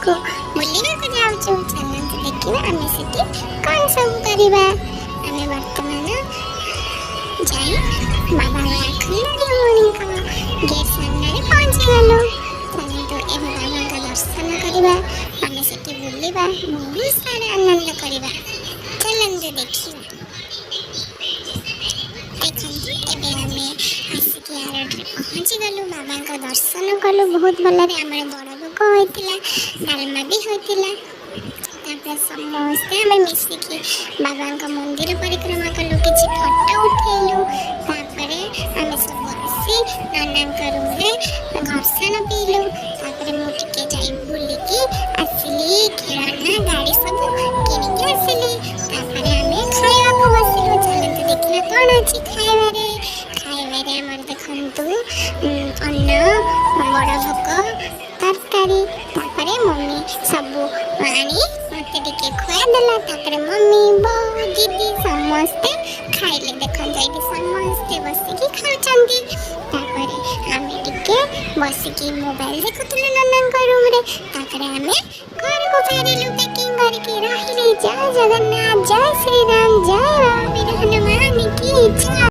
को बुलिବାକୁ ଯାଉଛୁ ଚାଲନ୍ତୁ ଦେଖିବା ଆମେ ସେଠି କ'ଣ ସବୁ କରିବା। ଆମେ ବର୍ତ୍ତମାନ ଯାଇ ବାବାଙ୍କ ଆଖଣ୍ଡଳମଣିଙ୍କ ଗେଟ୍ ସାମ୍ନାରେ ପହଞ୍ଚିଗଲୁ। ଚାଲନ୍ତୁ ଏବେ ବାବାଙ୍କ ଦର୍ଶନ କରିବା, ଆମେ ସେଠି ବୁଲିବା, ବହୁତ ସାରା ଆନନ୍ଦ କରିବା। ଚାଲନ୍ତୁ ଦେଖିବା। ଦେଖନ୍ତୁ ଏବେ ଆମେ ଆସିକି ଆରଡ଼ିରେ ପହଞ୍ଚିଗଲୁ, ବାବାଙ୍କ ଦର୍ଶନ କଲୁ ବହୁତ ଭଲରେ। ଆମର ବଡ଼ ଭୋଗ ହୋଇଥିଲା, ଡାଲମା ବି ହୋଇଥିଲା। ତାପରେ ସମସ୍ତେ ଆମେ ମିଶିକି ବାବାଙ୍କ ମନ୍ଦିର ପରିକ୍ରମା କଲୁ, କିଛି ଫଟୋ ଉଠେଇଲୁ। ତାପରେ ଆମେ ସବୁ ଆସି ନନାଙ୍କ ରୁମ୍ରେ ଘର୍ଷଣ ପିଇଲୁ। ତାପରେ ମୁଁ ଟିକେ ଯାଇ ବୁଲିକି ଆସିଲି, ଖେଳନା ଗାଡ଼ି ସବୁ କିଣିକି ଆସିଲି। ତାପରେ ଆମେ ଖାଇବାକୁ ବସିଲୁ। ଚାଲନ୍ତୁ ଦେଖିବା କ'ଣ ଅଛି ଖାଇବାରେ। ଖାଇବାରେ ଆମର ଦେଖନ୍ତୁ ଅନ୍ନ, ବଡ଼ ଭୋଗ, ତରକାରୀ। ତାପରେ ମମ୍ମି ସବୁ ଆଣି ମୋତେ ଟିକେ ଖୁଆଇଦେଲା। ତାପରେ ମମ୍ମି, ବୋଉ, ଦିଦି ସମସ୍ତେ ଖାଇଲେ। ଦେଖନ୍ତୁ ଏଇଠି ସମସ୍ତେ ବସିକି ଖାଉଛନ୍ତି। ତାପରେ ଆମେ ଟିକେ ବସିକି ମୋବାଇଲ ଦେଖୁଥିଲୁ ନନାଙ୍କ ରୁମ୍ରେ। ତାପରେ ଆମେ ଘରକୁ ଫେରିଲୁ ପ୍ୟାକିଂ କରିକି। ରହିଲି। ଜୟ ଜଗନ୍ନାଥ, ଜୟ ଶ୍ରୀରାମ, ଜୟ ବାବା ବୀର ହନୁମାନ କି ଜୟ।